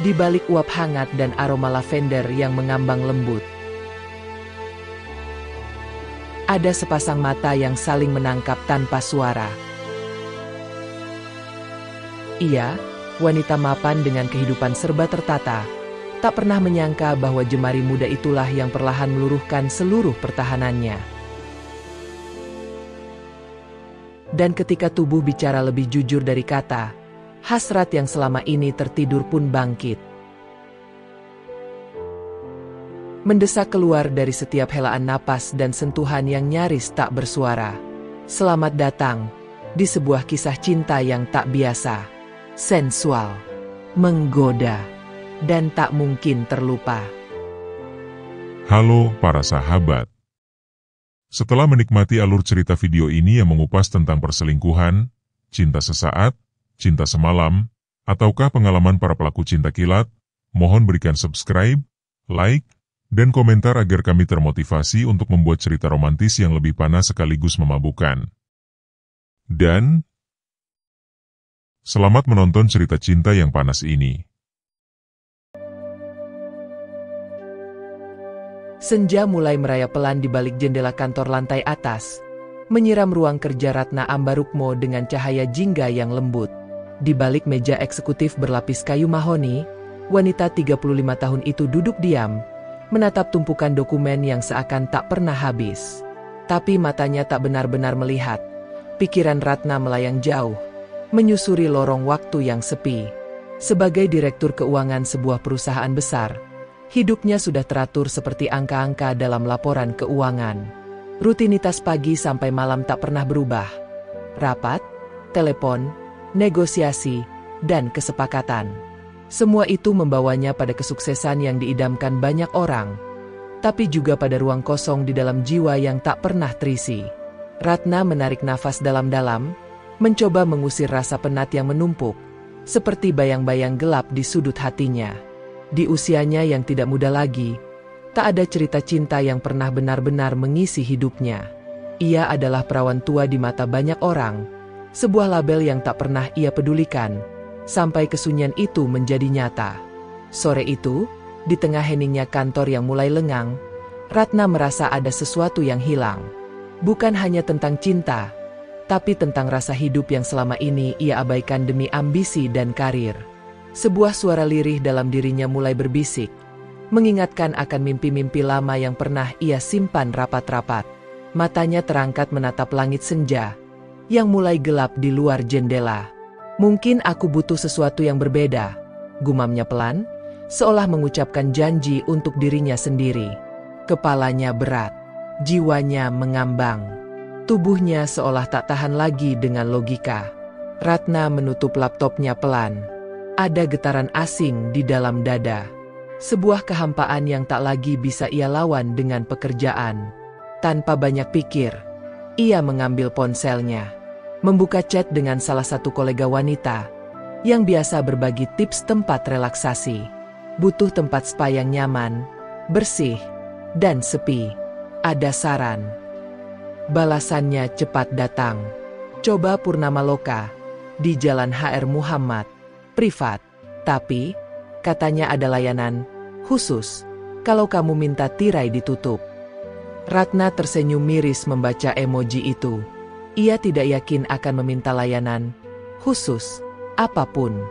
di balik uap hangat dan aroma lavender yang mengambang lembut. Ada sepasang mata yang saling menangkap tanpa suara. Ia, wanita mapan dengan kehidupan serba tertata, tak pernah menyangka bahwa jemari muda itulah yang perlahan meluruhkan seluruh pertahanannya. Dan ketika tubuh bicara lebih jujur dari kata, hasrat yang selama ini tertidur pun bangkit. Mendesak keluar dari setiap helaan napas dan sentuhan yang nyaris tak bersuara. Selamat datang di sebuah kisah cinta yang tak biasa, sensual, menggoda, dan tak mungkin terlupa. Halo para sahabat. Setelah menikmati alur cerita video ini yang mengupas tentang perselingkuhan, cinta sesaat, cinta semalam, ataukah pengalaman para pelaku cinta kilat, mohon berikan subscribe, like, dan komentar agar kami termotivasi untuk membuat cerita romantis yang lebih panas sekaligus memabukkan. Dan selamat menonton cerita cinta yang panas ini. Senja mulai merayap pelan di balik jendela kantor lantai atas, menyiram ruang kerja Ratna Ambarukmo dengan cahaya jingga yang lembut. Di balik meja eksekutif berlapis kayu mahoni, wanita 35 tahun itu duduk diam, menatap tumpukan dokumen yang seakan tak pernah habis. Tapi matanya tak benar-benar melihat. Pikiran Ratna melayang jauh, menyusuri lorong waktu yang sepi. Sebagai direktur keuangan sebuah perusahaan besar, hidupnya sudah teratur seperti angka-angka dalam laporan keuangan. Rutinitas pagi sampai malam tak pernah berubah. Rapat, telepon, negosiasi, dan kesepakatan. Semua itu membawanya pada kesuksesan yang diidamkan banyak orang, tapi juga pada ruang kosong di dalam jiwa yang tak pernah terisi. Ratna menarik nafas dalam-dalam, mencoba mengusir rasa penat yang menumpuk, seperti bayang-bayang gelap di sudut hatinya. Di usianya yang tidak muda lagi, tak ada cerita cinta yang pernah benar-benar mengisi hidupnya. Ia adalah perawan tua di mata banyak orang, sebuah label yang tak pernah ia pedulikan, sampai kesunyian itu menjadi nyata. Sore itu, di tengah heningnya kantor yang mulai lengang, Ratna merasa ada sesuatu yang hilang. Bukan hanya tentang cinta, tapi tentang rasa hidup yang selama ini ia abaikan demi ambisi dan karir. Sebuah suara lirih dalam dirinya mulai berbisik, mengingatkan akan mimpi-mimpi lama yang pernah ia simpan rapat-rapat. Matanya terangkat menatap langit senja, yang mulai gelap di luar jendela. Mungkin aku butuh sesuatu yang berbeda, gumamnya pelan, seolah mengucapkan janji untuk dirinya sendiri. Kepalanya berat, jiwanya mengambang, tubuhnya seolah tak tahan lagi dengan logika. Ratna menutup laptopnya pelan. Ada getaran asing di dalam dada. Sebuah kehampaan yang tak lagi bisa ia lawan dengan pekerjaan. Tanpa banyak pikir, ia mengambil ponselnya, membuka chat dengan salah satu kolega wanita yang biasa berbagi tips tempat relaksasi. Butuh tempat spa yang nyaman, bersih, dan sepi. Ada saran? Balasannya cepat datang. Coba Purnamaloka di Jalan HR Muhammad. Privat, tapi katanya ada layanan khusus kalau kamu minta tirai ditutup. Ratna tersenyum miris membaca emoji itu. Ia tidak yakin akan meminta layanan khusus apapun,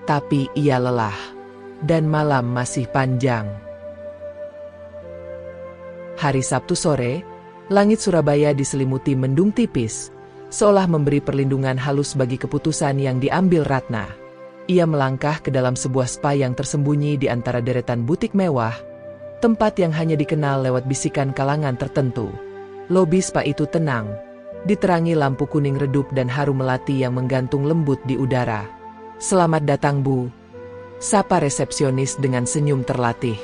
tapi ia lelah dan malam masih panjang. Hari Sabtu sore, langit Surabaya diselimuti mendung tipis, seolah memberi perlindungan halus bagi keputusan yang diambil Ratna. Ia melangkah ke dalam sebuah spa yang tersembunyi di antara deretan butik mewah, tempat yang hanya dikenal lewat bisikan kalangan tertentu. Lobi spa itu tenang, diterangi lampu kuning redup dan harum melati yang menggantung lembut di udara. "Selamat datang, Bu," sapa resepsionis dengan senyum terlatih.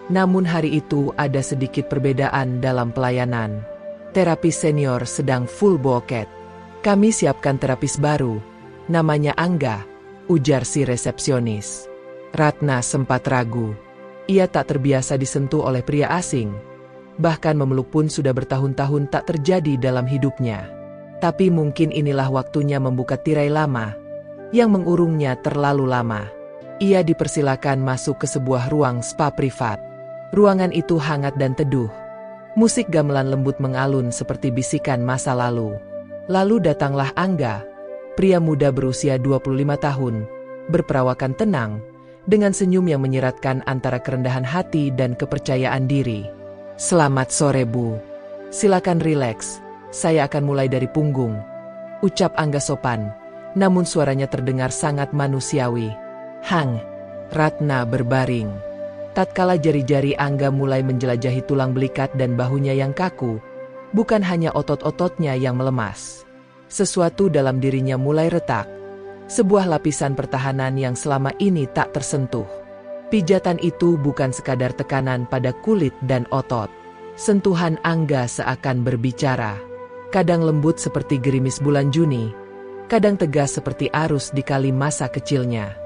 Namun hari itu ada sedikit perbedaan dalam pelayanan. Terapis senior sedang full boket. "Kami siapkan terapis baru, namanya Angga," ujar si resepsionis. Ratna sempat ragu. Ia tak terbiasa disentuh oleh pria asing. Bahkan memeluk pun sudah bertahun-tahun tak terjadi dalam hidupnya. Tapi mungkin inilah waktunya membuka tirai lama, yang mengurungnya terlalu lama. Ia dipersilakan masuk ke sebuah ruang spa privat. Ruangan itu hangat dan teduh. Musik gamelan lembut mengalun seperti bisikan masa lalu. Lalu datanglah Angga, pria muda berusia 25 tahun, berperawakan tenang, dengan senyum yang menyeratkan antara kerendahan hati dan kepercayaan diri. "Selamat sore, Bu. Silakan rileks, saya akan mulai dari punggung," ucap Angga sopan, namun suaranya terdengar sangat manusiawi. "Hang." Ratna berbaring. Tatkala jari-jari Angga mulai menjelajahi tulang belikat dan bahunya yang kaku, bukan hanya otot-ototnya yang melemas. Sesuatu dalam dirinya mulai retak. Sebuah lapisan pertahanan yang selama ini tak tersentuh. Pijatan itu bukan sekadar tekanan pada kulit dan otot. Sentuhan Angga seakan berbicara. Kadang lembut seperti gerimis bulan Juni, kadang tegas seperti arus di kali masa kecilnya.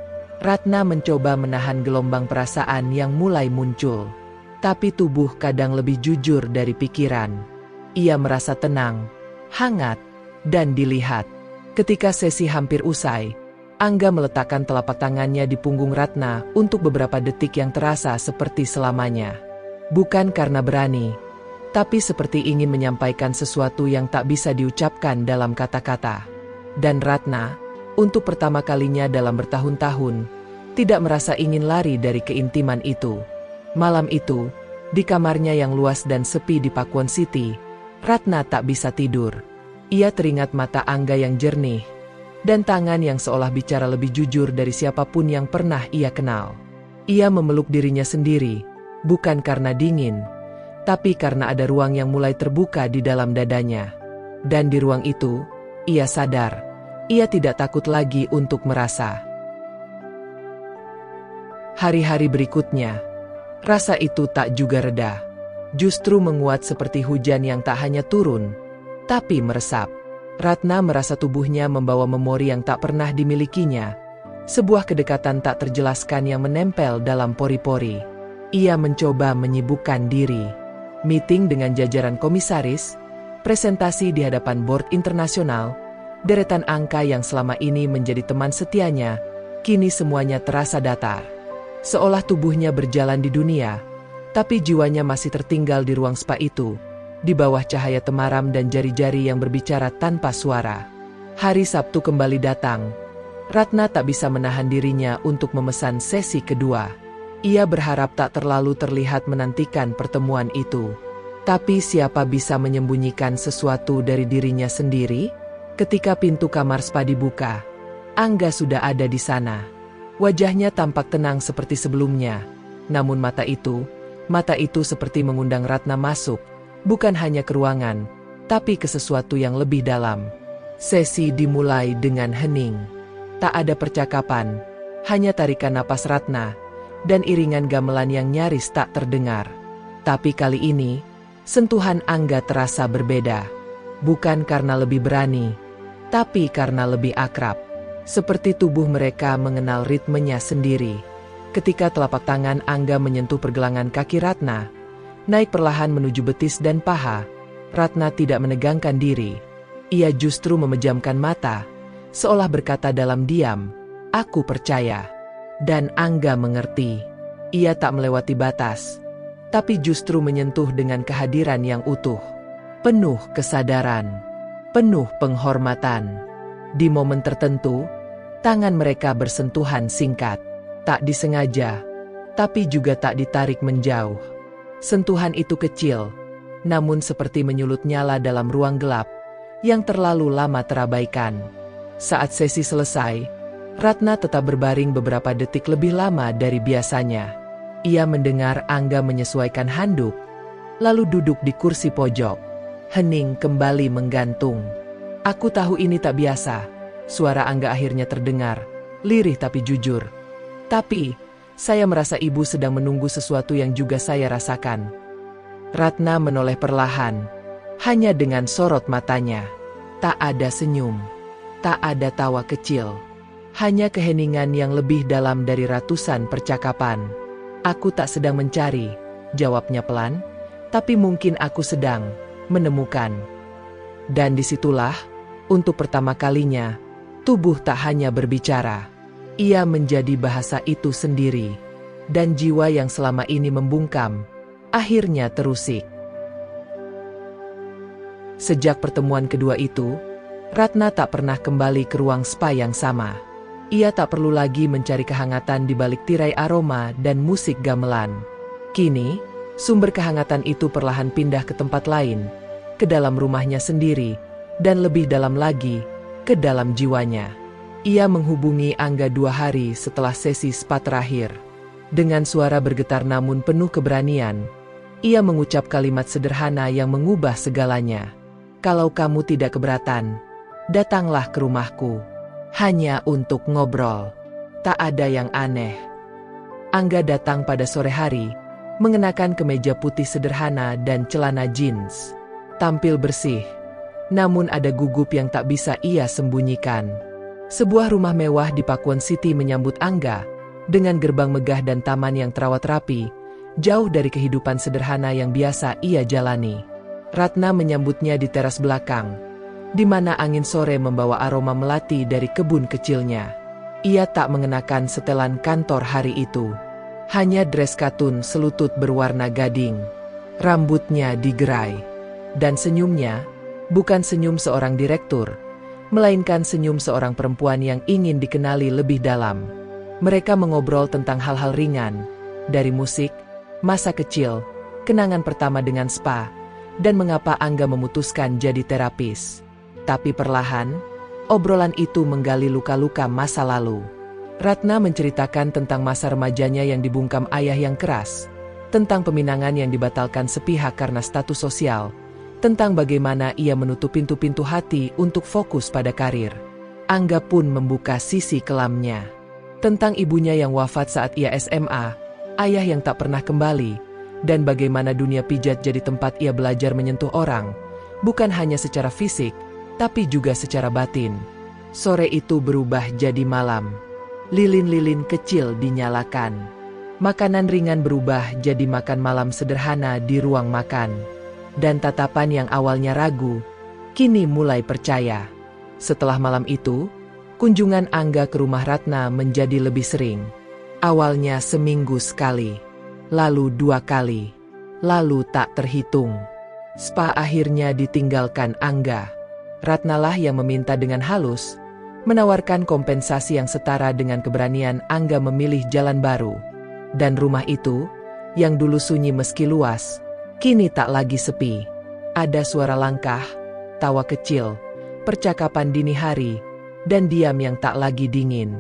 Ratna mencoba menahan gelombang perasaan yang mulai muncul. Tapi tubuh kadang lebih jujur dari pikiran. Ia merasa tenang, hangat, dan dilihat. Ketika sesi hampir usai, Angga meletakkan telapak tangannya di punggung Ratna untuk beberapa detik yang terasa seperti selamanya. Bukan karena berani, tapi seperti ingin menyampaikan sesuatu yang tak bisa diucapkan dalam kata-kata. Dan Ratna, untuk pertama kalinya dalam bertahun-tahun, tidak merasa ingin lari dari keintiman itu. Malam itu, di kamarnya yang luas dan sepi di Pakuwon City, Ratna tak bisa tidur. Ia teringat mata Angga yang jernih, dan tangan yang seolah bicara lebih jujur dari siapapun yang pernah ia kenal. Ia memeluk dirinya sendiri, bukan karena dingin, tapi karena ada ruang yang mulai terbuka di dalam dadanya. Dan di ruang itu, ia sadar, ia tidak takut lagi untuk merasa. Hari-hari berikutnya, rasa itu tak juga reda. Justru menguat seperti hujan yang tak hanya turun, tapi meresap. Ratna merasa tubuhnya membawa memori yang tak pernah dimilikinya. Sebuah kedekatan tak terjelaskan yang menempel dalam pori-pori. Ia mencoba menyibukkan diri. Meeting dengan jajaran komisaris, presentasi di hadapan board internasional, deretan angka yang selama ini menjadi teman setianya, kini semuanya terasa datar. Seolah tubuhnya berjalan di dunia, tapi jiwanya masih tertinggal di ruang spa itu, di bawah cahaya temaram dan jari-jari yang berbicara tanpa suara. Hari Sabtu kembali datang. Ratna tak bisa menahan dirinya untuk memesan sesi kedua. Ia berharap tak terlalu terlihat menantikan pertemuan itu. Tapi siapa bisa menyembunyikan sesuatu dari dirinya sendiri? Ketika pintu kamar spa dibuka, Angga sudah ada di sana. Wajahnya tampak tenang seperti sebelumnya. Namun mata itu seperti mengundang Ratna masuk, bukan hanya ke ruangan, tapi ke sesuatu yang lebih dalam. Sesi dimulai dengan hening. Tak ada percakapan, hanya tarikan napas Ratna, dan iringan gamelan yang nyaris tak terdengar. Tapi kali ini, sentuhan Angga terasa berbeda. Bukan karena lebih berani, tapi karena lebih akrab. Seperti tubuh mereka mengenal ritmenya sendiri. Ketika telapak tangan Angga menyentuh pergelangan kaki Ratna, naik perlahan menuju betis dan paha, Ratna tidak menegangkan diri. Ia justru memejamkan mata, seolah berkata dalam diam, "Aku percaya." Dan Angga mengerti. Ia tak melewati batas, tapi justru menyentuh dengan kehadiran yang utuh. Penuh kesadaran, penuh penghormatan. Di momen tertentu, tangan mereka bersentuhan singkat. Tak disengaja, tapi juga tak ditarik menjauh. Sentuhan itu kecil, namun seperti menyulut nyala dalam ruang gelap, yang terlalu lama terabaikan. Saat sesi selesai, Ratna tetap berbaring beberapa detik lebih lama dari biasanya. Ia mendengar Angga menyesuaikan handuk, lalu duduk di kursi pojok. Hening kembali menggantung. "Aku tahu ini tak biasa," suara Angga akhirnya terdengar, lirih tapi jujur. "Tapi, saya merasa ibu sedang menunggu sesuatu yang juga saya rasakan." Ratna menoleh perlahan, hanya dengan sorot matanya. Tak ada senyum, tak ada tawa kecil. Hanya keheningan yang lebih dalam dari ratusan percakapan. "Aku tak sedang mencari," jawabnya pelan, "tapi mungkin aku sedang menemukan." Dan disitulah, untuk pertama kalinya, tubuh tak hanya berbicara, Ia menjadi bahasa itu sendiri. Dan jiwa yang selama ini membungkam, akhirnya terusik. Sejak pertemuan kedua itu, Ratna tak pernah kembali ke ruang spa yang sama. Ia tak perlu lagi mencari kehangatan di balik tirai aroma dan musik gamelan. Kini, sumber kehangatan itu perlahan pindah ke tempat lain, ke dalam rumahnya sendiri, dan lebih dalam lagi, ke dalam jiwanya. Ia menghubungi Angga 2 hari setelah sesi spa terakhir. Dengan suara bergetar namun penuh keberanian, ia mengucap kalimat sederhana yang mengubah segalanya. Kalau kamu tidak keberatan, datanglah ke rumahku. Hanya untuk ngobrol. Tak ada yang aneh. Angga datang pada sore hari, mengenakan kemeja putih sederhana dan celana jeans. Tampil bersih, namun ada gugup yang tak bisa ia sembunyikan. Sebuah rumah mewah di Pakuan City menyambut Angga, dengan gerbang megah dan taman yang terawat rapi, jauh dari kehidupan sederhana yang biasa ia jalani. Ratna menyambutnya di teras belakang, di mana angin sore membawa aroma melati dari kebun kecilnya. Ia tak mengenakan setelan kantor hari itu. Hanya dress katun selutut berwarna gading. Rambutnya digerai. Dan senyumnya, bukan senyum seorang direktur, melainkan senyum seorang perempuan yang ingin dikenali lebih dalam. Mereka mengobrol tentang hal-hal ringan, dari musik, masa kecil, kenangan pertama dengan spa, dan mengapa Angga memutuskan jadi terapis. Tapi perlahan, obrolan itu menggali luka-luka masa lalu. Ratna menceritakan tentang masa remajanya yang dibungkam ayah yang keras, tentang peminangan yang dibatalkan sepihak karena status sosial, tentang bagaimana ia menutup pintu-pintu hati untuk fokus pada karir. Angga pun membuka sisi kelamnya. Tentang ibunya yang wafat saat ia SMA, ayah yang tak pernah kembali, dan bagaimana dunia pijat jadi tempat ia belajar menyentuh orang, bukan hanya secara fisik, tapi juga secara batin. Sore itu berubah jadi malam. Lilin-lilin kecil dinyalakan. Makanan ringan berubah jadi makan malam sederhana di ruang makan. Dan tatapan yang awalnya ragu, kini mulai percaya. Setelah malam itu, kunjungan Angga ke rumah Ratna menjadi lebih sering. Awalnya seminggu sekali, lalu 2 kali, lalu tak terhitung. Spa akhirnya ditinggalkan Angga. Ratnalah yang meminta dengan halus, menawarkan kompensasi yang setara dengan keberanian Angga memilih jalan baru. Dan rumah itu, yang dulu sunyi meski luas, kini tak lagi sepi. Ada suara langkah, tawa kecil, percakapan dini hari, dan diam yang tak lagi dingin.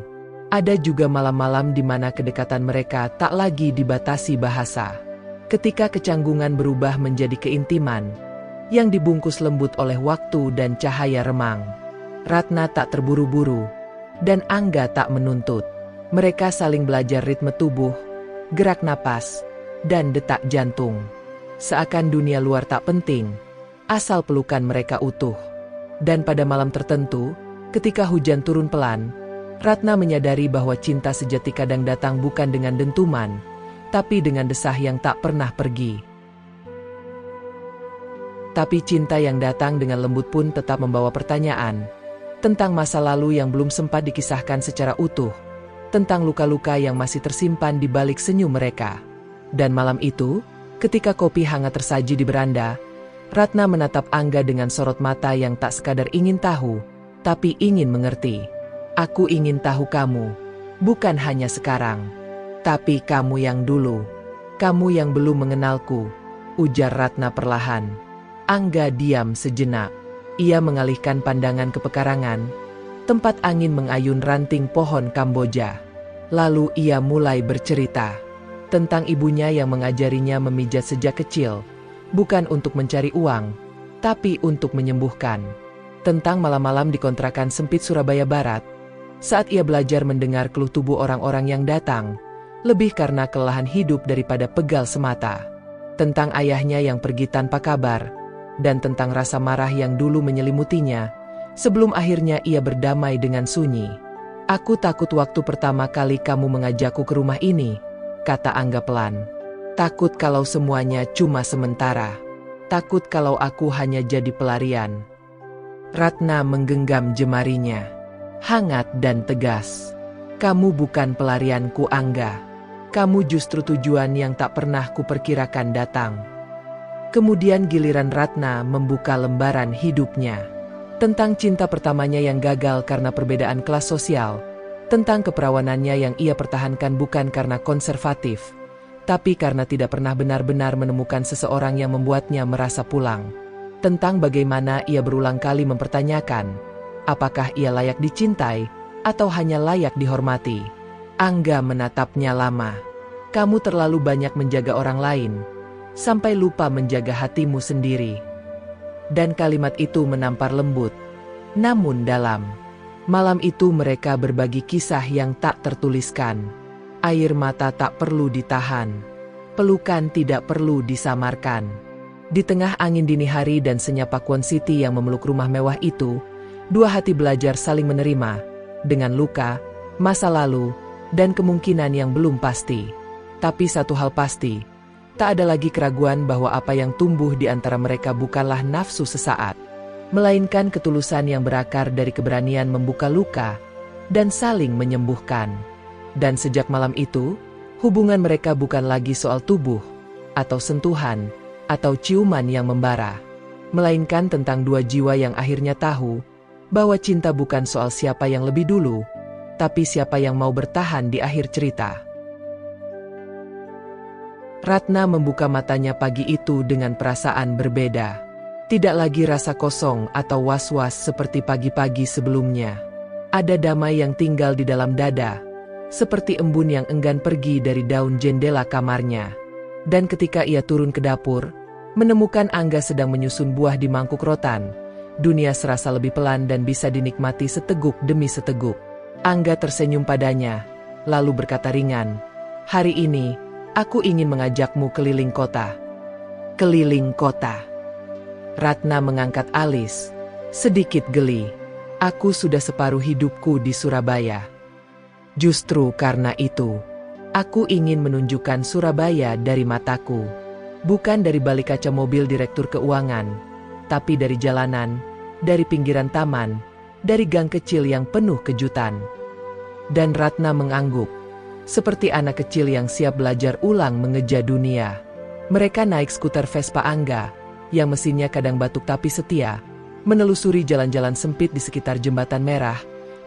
Ada juga malam-malam di mana kedekatan mereka tak lagi dibatasi bahasa. Ketika kecanggungan berubah menjadi keintiman, yang dibungkus lembut oleh waktu dan cahaya remang. Ratna tak terburu-buru, dan Angga tak menuntut. Mereka saling belajar ritme tubuh, gerak napas, dan detak jantung. Seakan dunia luar tak penting, asal pelukan mereka utuh. Dan pada malam tertentu, ketika hujan turun pelan, Ratna menyadari bahwa cinta sejati kadang datang bukan dengan dentuman, tapi dengan desah yang tak pernah pergi. Tapi cinta yang datang dengan lembut pun tetap membawa pertanyaan, tentang masa lalu yang belum sempat dikisahkan secara utuh, tentang luka-luka yang masih tersimpan di balik senyum mereka. Dan malam itu, ketika kopi hangat tersaji di beranda, Ratna menatap Angga dengan sorot mata yang tak sekadar ingin tahu, tapi ingin mengerti. Aku ingin tahu kamu, bukan hanya sekarang, tapi kamu yang dulu, kamu yang belum mengenalku, ujar Ratna perlahan. Angga diam sejenak. Ia mengalihkan pandangan ke pekarangan, tempat angin mengayun ranting pohon Kamboja. Lalu ia mulai bercerita tentang ibunya yang mengajarinya memijat sejak kecil, bukan untuk mencari uang, tapi untuk menyembuhkan. Tentang malam-malam di kontrakan sempit Surabaya Barat, saat ia belajar mendengar keluh tubuh orang-orang yang datang, lebih karena kelelahan hidup daripada pegal semata. Tentang ayahnya yang pergi tanpa kabar, dan tentang rasa marah yang dulu menyelimutinya, sebelum akhirnya ia berdamai dengan sunyi. Aku takut waktu pertama kali kamu mengajakku ke rumah ini, kata Angga pelan. Takut kalau semuanya cuma sementara. Takut kalau aku hanya jadi pelarian. Ratna menggenggam jemarinya, hangat dan tegas. Kamu bukan pelarianku, Angga. Kamu justru tujuan yang tak pernah kuperkirakan datang. Kemudian giliran Ratna membuka lembaran hidupnya. Tentang cinta pertamanya yang gagal karena perbedaan kelas sosial. Tentang keperawanannya yang ia pertahankan bukan karena konservatif, tapi karena tidak pernah benar-benar menemukan seseorang yang membuatnya merasa pulang. Tentang bagaimana ia berulang kali mempertanyakan, apakah ia layak dicintai, atau hanya layak dihormati. Angga menatapnya lama. Kamu terlalu banyak menjaga orang lain, sampai lupa menjaga hatimu sendiri. Dan kalimat itu menampar lembut, namun dalam. Malam itu mereka berbagi kisah yang tak tertuliskan. Air mata tak perlu ditahan. Pelukan tidak perlu disamarkan. Di tengah angin dini hari dan senyap Pakuan City yang memeluk rumah mewah itu, dua hati belajar saling menerima, dengan luka, masa lalu, dan kemungkinan yang belum pasti. Tapi satu hal pasti, tak ada lagi keraguan bahwa apa yang tumbuh di antara mereka bukanlah nafsu sesaat, melainkan ketulusan yang berakar dari keberanian membuka luka dan saling menyembuhkan. Dan sejak malam itu, hubungan mereka bukan lagi soal tubuh, atau sentuhan, atau ciuman yang membara, melainkan tentang dua jiwa yang akhirnya tahu bahwa cinta bukan soal siapa yang lebih dulu, tapi siapa yang mau bertahan di akhir cerita. Ratna membuka matanya pagi itu dengan perasaan berbeda. Tidak lagi rasa kosong atau was-was seperti pagi-pagi sebelumnya. Ada damai yang tinggal di dalam dada, seperti embun yang enggan pergi dari daun jendela kamarnya. Dan ketika ia turun ke dapur, menemukan Angga sedang menyusun buah di mangkuk rotan, dunia serasa lebih pelan dan bisa dinikmati seteguk demi seteguk. Angga tersenyum padanya, lalu berkata ringan, "Hari ini, aku ingin mengajakmu keliling kota." "Keliling kota?" Ratna mengangkat alis, sedikit geli. "Aku sudah separuh hidupku di Surabaya. Justru karena itu, aku ingin menunjukkan Surabaya dari mataku. Bukan dari balik kaca mobil direktur keuangan, tapi dari jalanan, dari pinggiran taman, dari gang kecil yang penuh kejutan." Dan Ratna mengangguk, seperti anak kecil yang siap belajar ulang mengeja dunia. Mereka naik skuter Vespa Angga, yang mesinnya kadang batuk tapi setia, menelusuri jalan-jalan sempit di sekitar Jembatan Merah,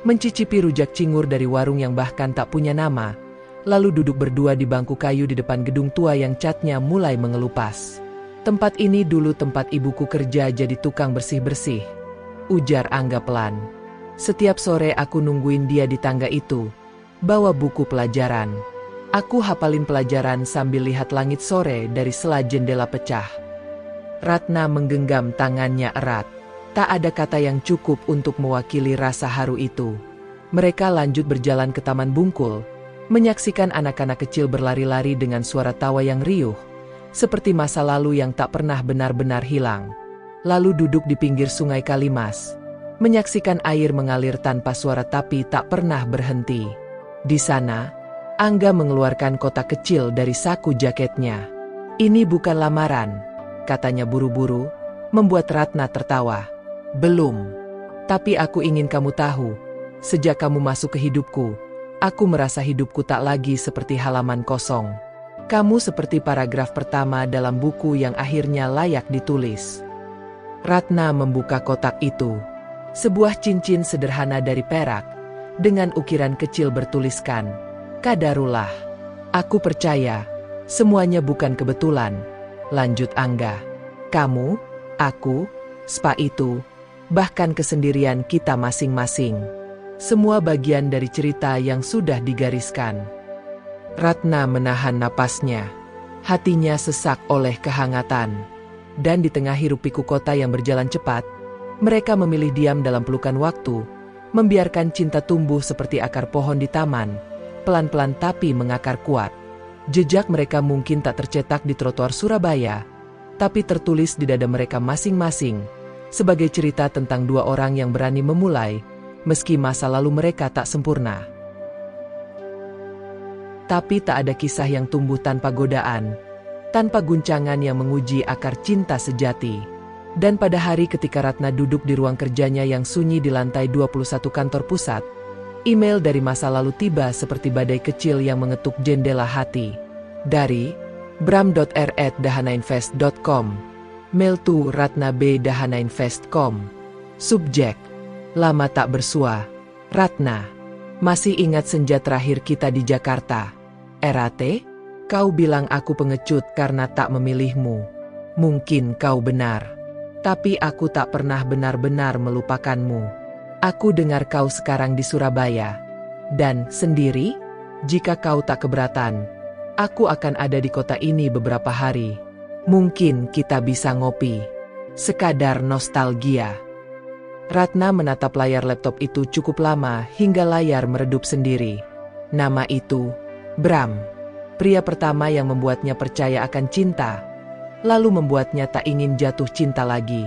mencicipi rujak cingur dari warung yang bahkan tak punya nama, lalu duduk berdua di bangku kayu di depan gedung tua yang catnya mulai mengelupas. "Tempat ini dulu tempat ibuku kerja jadi tukang bersih-bersih," ujar Angga pelan. "Setiap sore aku nungguin dia di tangga itu, bawa buku pelajaran. Aku hafalin pelajaran sambil lihat langit sore dari sela jendela pecah." Ratna menggenggam tangannya erat. Tak ada kata yang cukup untuk mewakili rasa haru itu. Mereka lanjut berjalan ke Taman Bungkul, menyaksikan anak-anak kecil berlari-lari dengan suara tawa yang riuh, seperti masa lalu yang tak pernah benar-benar hilang. Lalu duduk di pinggir Sungai Kalimas, menyaksikan air mengalir tanpa suara tapi tak pernah berhenti. Di sana, Angga mengeluarkan kotak kecil dari saku jaketnya. "Ini bukan lamaran," katanya buru-buru, membuat Ratna tertawa. "Belum. Tapi aku ingin kamu tahu, sejak kamu masuk ke hidupku, aku merasa hidupku tak lagi seperti halaman kosong. Kamu seperti paragraf pertama dalam buku yang akhirnya layak ditulis." Ratna membuka kotak itu. Sebuah cincin sederhana dari perak, dengan ukiran kecil bertuliskan, "Qadarullah." "Aku percaya, semuanya bukan kebetulan," lanjut Angga. "Kamu, aku, spa itu, bahkan kesendirian kita masing-masing. Semua bagian dari cerita yang sudah digariskan." Ratna menahan napasnya. Hatinya sesak oleh kehangatan. Dan di tengah hiruk-pikuk kota yang berjalan cepat, mereka memilih diam dalam pelukan waktu, membiarkan cinta tumbuh seperti akar pohon di taman, pelan-pelan tapi mengakar kuat. Jejak mereka mungkin tak tercetak di trotoar Surabaya, tapi tertulis di dada mereka masing-masing, sebagai cerita tentang dua orang yang berani memulai, meski masa lalu mereka tak sempurna. Tapi tak ada kisah yang tumbuh tanpa godaan, tanpa guncangan yang menguji akar cinta sejati. Dan pada hari ketika Ratna duduk di ruang kerjanya yang sunyi di lantai 21 kantor pusat, Email dari masa lalu tiba seperti badai kecil yang mengetuk jendela hati. Dari bram.r@dahanainvest.com. Mail to ratna@dahanainvest.com. Subjek: lama tak bersua. Ratna. Masih ingat senja terakhir kita di Jakarta? RAT? Kau bilang aku pengecut karena tak memilihmu. Mungkin kau benar. Tapi aku tak pernah benar-benar melupakanmu. Aku dengar kau sekarang di Surabaya. Dan sendiri? Jika kau tak keberatan, aku akan ada di kota ini beberapa hari. Mungkin kita bisa ngopi. Sekadar nostalgia. Ratna menatap layar laptop itu cukup lama hingga layar meredup sendiri. Nama itu, Bram. Pria pertama yang membuatnya percaya akan cinta, lalu membuatnya tak ingin jatuh cinta lagi.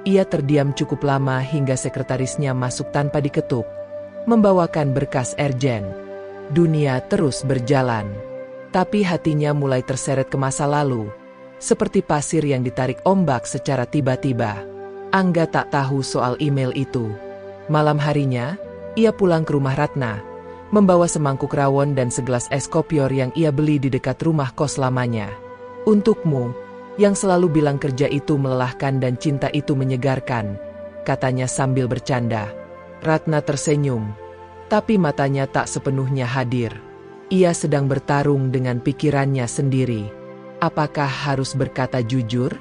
Ia terdiam cukup lama hingga sekretarisnya masuk tanpa diketuk, membawakan berkas erjen. Dunia terus berjalan. Tapi hatinya mulai terseret ke masa lalu, seperti pasir yang ditarik ombak secara tiba-tiba. Angga tak tahu soal email itu. Malam harinya, ia pulang ke rumah Ratna, membawa semangkuk rawon dan segelas es kopior yang ia beli di dekat rumah kos lamanya. Untukmu, yang selalu bilang kerja itu melelahkan dan cinta itu menyegarkan, katanya sambil bercanda. Ratna tersenyum, tapi matanya tak sepenuhnya hadir. Ia sedang bertarung dengan pikirannya sendiri. Apakah harus berkata jujur?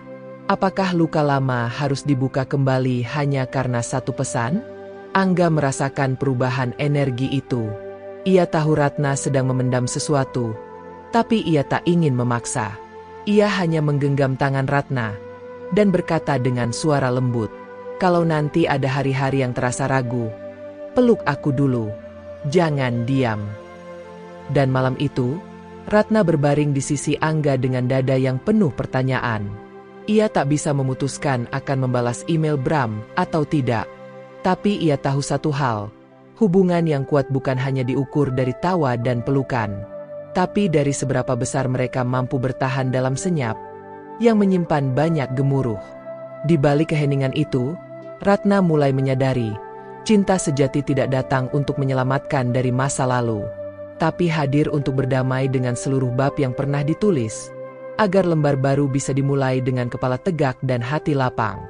Apakah luka lama harus dibuka kembali hanya karena satu pesan? Angga merasakan perubahan energi itu. Ia tahu Ratna sedang memendam sesuatu, tapi ia tak ingin memaksa. Ia hanya menggenggam tangan Ratna dan berkata dengan suara lembut, "Kalau nanti ada hari-hari yang terasa ragu, peluk aku dulu. Jangan diam." Dan malam itu, Ratna berbaring di sisi Angga dengan dada yang penuh pertanyaan. Ia tak bisa memutuskan akan membalas email Bram atau tidak. Tapi ia tahu satu hal, hubungan yang kuat bukan hanya diukur dari tawa dan pelukan, tapi dari seberapa besar mereka mampu bertahan dalam senyap yang menyimpan banyak gemuruh. Di balik keheningan itu, Ratna mulai menyadari, cinta sejati tidak datang untuk menyelamatkan dari masa lalu, tapi hadir untuk berdamai dengan seluruh bab yang pernah ditulis, agar lembar baru bisa dimulai dengan kepala tegak dan hati lapang.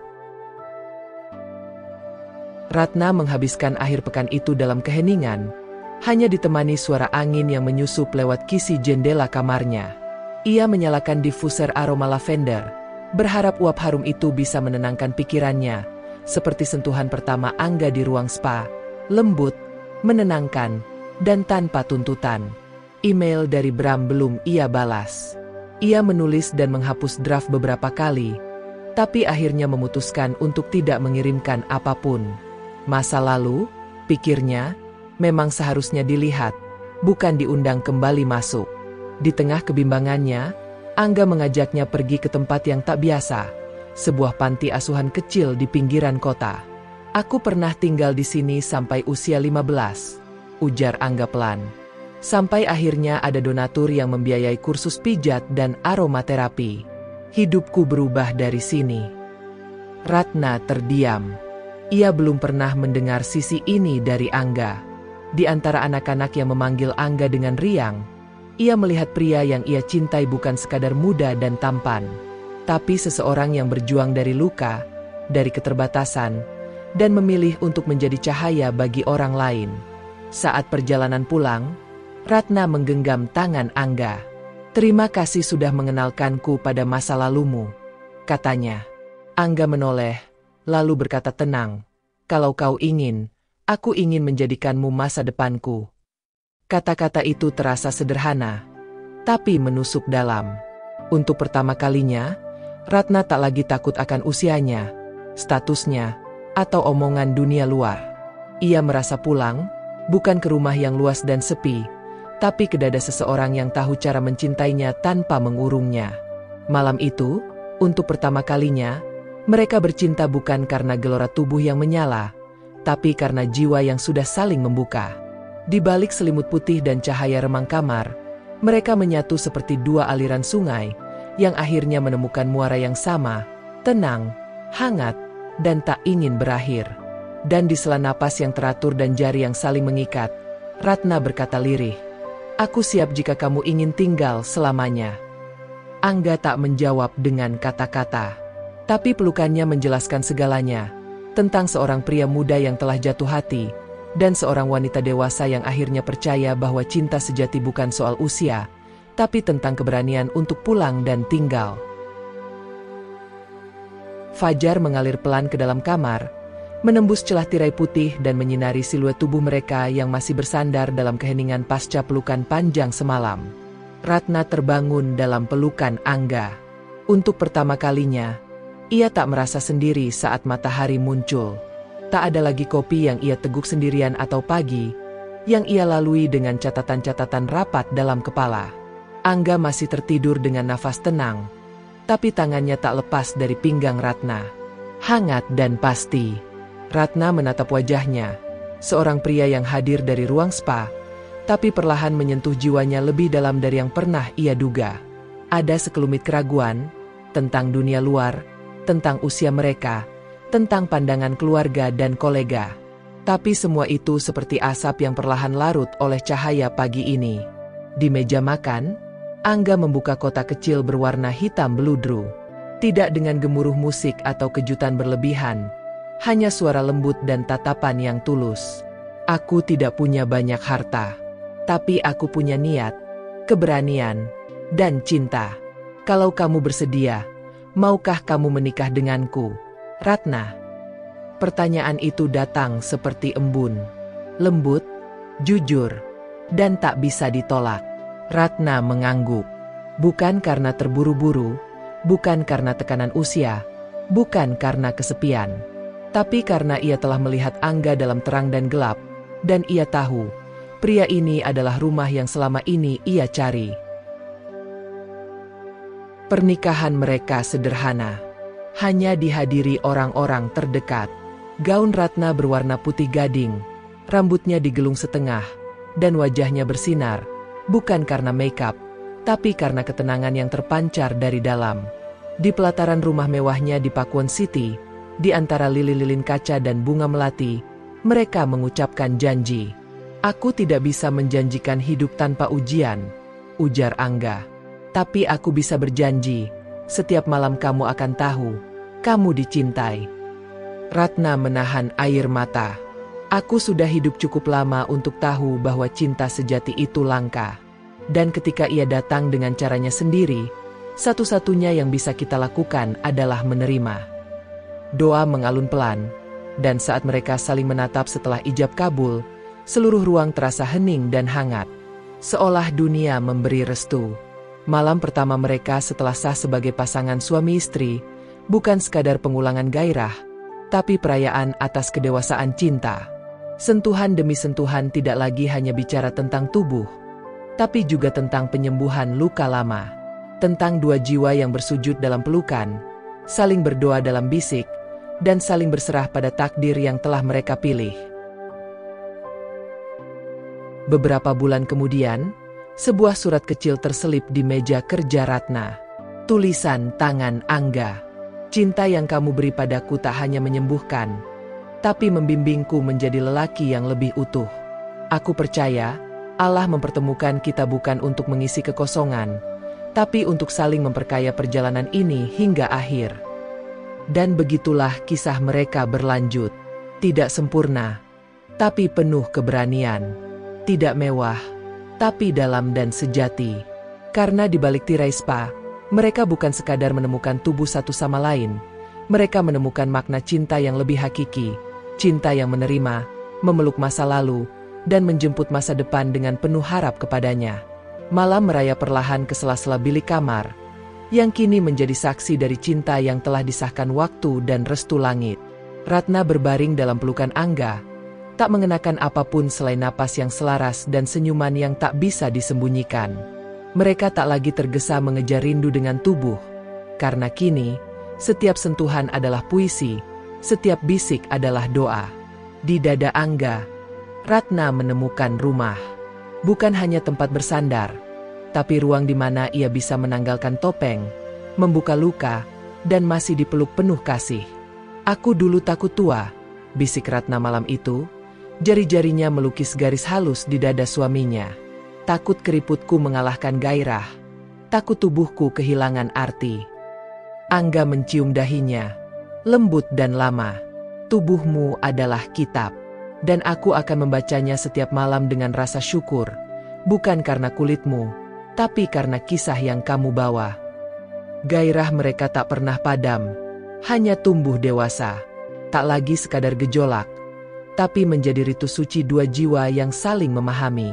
Ratna menghabiskan akhir pekan itu dalam keheningan, hanya ditemani suara angin yang menyusup lewat kisi jendela kamarnya. Ia menyalakan diffuser aroma lavender, berharap uap harum itu bisa menenangkan pikirannya, seperti sentuhan pertama Angga di ruang spa, lembut, menenangkan, dan tanpa tuntutan. Email dari Bram belum ia balas. Ia menulis dan menghapus draft beberapa kali, tapi akhirnya memutuskan untuk tidak mengirimkan apapun. Masa lalu, pikirnya, memang seharusnya dilihat, bukan diundang kembali masuk. Di tengah kebimbangannya, Angga mengajaknya pergi ke tempat yang tak biasa, sebuah panti asuhan kecil di pinggiran kota. "Aku pernah tinggal di sini sampai usia 15, ujar Angga pelan. Sampai akhirnya ada donatur yang membiayai kursus pijat dan aromaterapi. Hidupku berubah dari sini." Ratna terdiam. Ia belum pernah mendengar sisi ini dari Angga. Di antara anak-anak yang memanggil Angga dengan riang, ia melihat pria yang ia cintai bukan sekadar muda dan tampan, tapi seseorang yang berjuang dari luka, dari keterbatasan, dan memilih untuk menjadi cahaya bagi orang lain. Saat perjalanan pulang, Ratna menggenggam tangan Angga. "Terima kasih sudah mengenalkanku pada masa lalumu," katanya. Angga menoleh, lalu berkata tenang, "Kalau kau ingin, aku ingin menjadikanmu masa depanku." Kata-kata itu terasa sederhana, tapi menusuk dalam. Untuk pertama kalinya, Ratna tak lagi takut akan usianya, statusnya, atau omongan dunia luar. Ia merasa pulang, bukan ke rumah yang luas dan sepi, tapi ke dada seseorang yang tahu cara mencintainya tanpa mengurungnya. Malam itu, untuk pertama kalinya, mereka bercinta bukan karena gelora tubuh yang menyala, tapi karena jiwa yang sudah saling membuka. Di balik selimut putih dan cahaya remang kamar, mereka menyatu seperti dua aliran sungai, yang akhirnya menemukan muara yang sama, tenang, hangat, dan tak ingin berakhir. Dan di sela napas yang teratur dan jari yang saling mengikat, Ratna berkata lirih. Aku siap jika kamu ingin tinggal selamanya. Angga tak menjawab dengan kata-kata. Tapi pelukannya menjelaskan segalanya. Tentang seorang pria muda yang telah jatuh hati. Dan seorang wanita dewasa yang akhirnya percaya bahwa cinta sejati bukan soal usia. Tapi tentang keberanian untuk pulang dan tinggal. Fajar mengalir pelan ke dalam kamar. Menembus celah tirai putih dan menyinari siluet tubuh mereka yang masih bersandar dalam keheningan pasca pelukan panjang semalam. Ratna terbangun dalam pelukan Angga. Untuk pertama kalinya, ia tak merasa sendiri saat matahari muncul. Tak ada lagi kopi yang ia teguk sendirian atau pagi, yang ia lalui dengan catatan-catatan rapat dalam kepala. Angga masih tertidur dengan nafas tenang, tapi tangannya tak lepas dari pinggang Ratna. Hangat dan pasti. Ratna menatap wajahnya, seorang pria yang hadir dari ruang spa, tapi perlahan menyentuh jiwanya lebih dalam dari yang pernah ia duga. Ada sekelumit keraguan tentang dunia luar, tentang usia mereka, tentang pandangan keluarga dan kolega. Tapi semua itu seperti asap yang perlahan larut oleh cahaya pagi ini. Di meja makan, Angga membuka kotak kecil berwarna hitam beludru. Tidak dengan gemuruh musik atau kejutan berlebihan, hanya suara lembut dan tatapan yang tulus. Aku tidak punya banyak harta, tapi aku punya niat, keberanian, dan cinta. Kalau kamu bersedia, maukah kamu menikah denganku, Ratna? Pertanyaan itu datang seperti embun. Lembut, jujur, dan tak bisa ditolak. Ratna mengangguk. Bukan karena terburu-buru, bukan karena tekanan usia, bukan karena kesepian. Tapi karena ia telah melihat Angga dalam terang dan gelap, dan ia tahu, pria ini adalah rumah yang selama ini ia cari. Pernikahan mereka sederhana. Hanya dihadiri orang-orang terdekat. Gaun Ratna berwarna putih gading, rambutnya digelung setengah, dan wajahnya bersinar, bukan karena makeup, tapi karena ketenangan yang terpancar dari dalam. Di pelataran rumah mewahnya di Pakuwon City, di antara lilin-lilin kaca dan bunga melati, mereka mengucapkan janji. Aku tidak bisa menjanjikan hidup tanpa ujian, ujar Angga. Tapi aku bisa berjanji, setiap malam kamu akan tahu, kamu dicintai. Ratna menahan air mata. Aku sudah hidup cukup lama untuk tahu bahwa cinta sejati itu langka. Dan ketika ia datang dengan caranya sendiri, satu-satunya yang bisa kita lakukan adalah menerima. Doa mengalun pelan, dan saat mereka saling menatap setelah ijab kabul, seluruh ruang terasa hening dan hangat. Seolah dunia memberi restu. Malam pertama mereka setelah sah sebagai pasangan suami istri, bukan sekadar pengulangan gairah, tapi perayaan atas kedewasaan cinta. Sentuhan demi sentuhan tidak lagi hanya bicara tentang tubuh, tapi juga tentang penyembuhan luka lama. Tentang dua jiwa yang bersujud dalam pelukan, saling berdoa dalam bisik, dan saling berserah pada takdir yang telah mereka pilih. Beberapa bulan kemudian, sebuah surat kecil terselip di meja kerja Ratna. Tulisan tangan Angga. Cinta yang kamu beri padaku tak hanya menyembuhkan, tapi membimbingku menjadi lelaki yang lebih utuh. Aku percaya, Allah mempertemukan kita bukan untuk mengisi kekosongan, tapi untuk saling memperkaya perjalanan ini hingga akhir. Dan begitulah kisah mereka berlanjut. Tidak sempurna, tapi penuh keberanian. Tidak mewah, tapi dalam dan sejati. Karena di balik tirai spa, mereka bukan sekadar menemukan tubuh satu sama lain. Mereka menemukan makna cinta yang lebih hakiki. Cinta yang menerima, memeluk masa lalu, dan menjemput masa depan dengan penuh harap kepadanya. Malam merayap perlahan ke sela-sela bilik kamar, yang kini menjadi saksi dari cinta yang telah disahkan waktu dan restu langit. Ratna berbaring dalam pelukan Angga, tak mengenakan apapun selain napas yang selaras dan senyuman yang tak bisa disembunyikan. Mereka tak lagi tergesa mengejar rindu dengan tubuh, karena kini, setiap sentuhan adalah puisi, setiap bisik adalah doa. Di dada Angga, Ratna menemukan rumah. Bukan hanya tempat bersandar, tapi ruang di mana ia bisa menanggalkan topeng, membuka luka, dan masih dipeluk penuh kasih. Aku dulu takut tua, bisik Ratna malam itu, Jari-jarinya melukis garis halus di dada suaminya. Takut keriputku mengalahkan gairah. Takut tubuhku kehilangan arti. Angga mencium dahinya. Lembut dan lama. Tubuhmu adalah kitab. Dan aku akan membacanya setiap malam dengan rasa syukur. Bukan karena kulitmu, tapi karena kisah yang kamu bawa. Gairah mereka tak pernah padam. Hanya tumbuh dewasa. Tak lagi sekadar gejolak, tapi menjadi ritu suci dua jiwa yang saling memahami.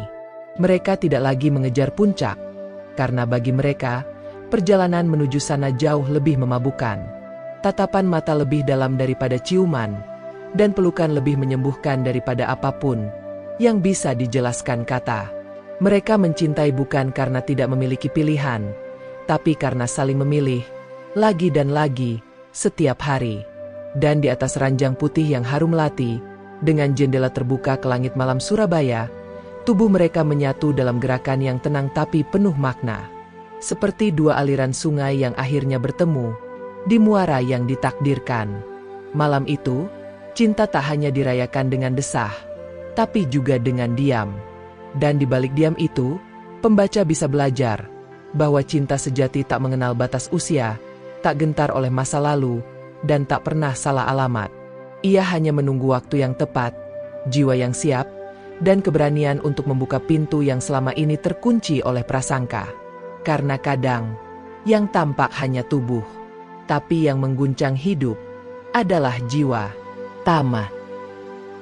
Mereka tidak lagi mengejar puncak, karena bagi mereka, perjalanan menuju sana jauh lebih memabukkan. Tatapan mata lebih dalam daripada ciuman, dan pelukan lebih menyembuhkan daripada apapun yang bisa dijelaskan kata. Mereka mencintai bukan karena tidak memiliki pilihan, tapi karena saling memilih, lagi dan lagi, setiap hari. Dan di atas ranjang putih yang harum melati, dengan jendela terbuka ke langit malam Surabaya, tubuh mereka menyatu dalam gerakan yang tenang tapi penuh makna. Seperti dua aliran sungai yang akhirnya bertemu, di muara yang ditakdirkan. Malam itu, cinta tak hanya dirayakan dengan desah, tapi juga dengan diam. Dan di balik diam itu, pembaca bisa belajar bahwa cinta sejati tak mengenal batas usia, tak gentar oleh masa lalu, dan tak pernah salah alamat. Ia hanya menunggu waktu yang tepat, jiwa yang siap, dan keberanian untuk membuka pintu yang selama ini terkunci oleh prasangka. Karena kadang, yang tampak hanya tubuh, tapi yang mengguncang hidup adalah jiwa. Tamat.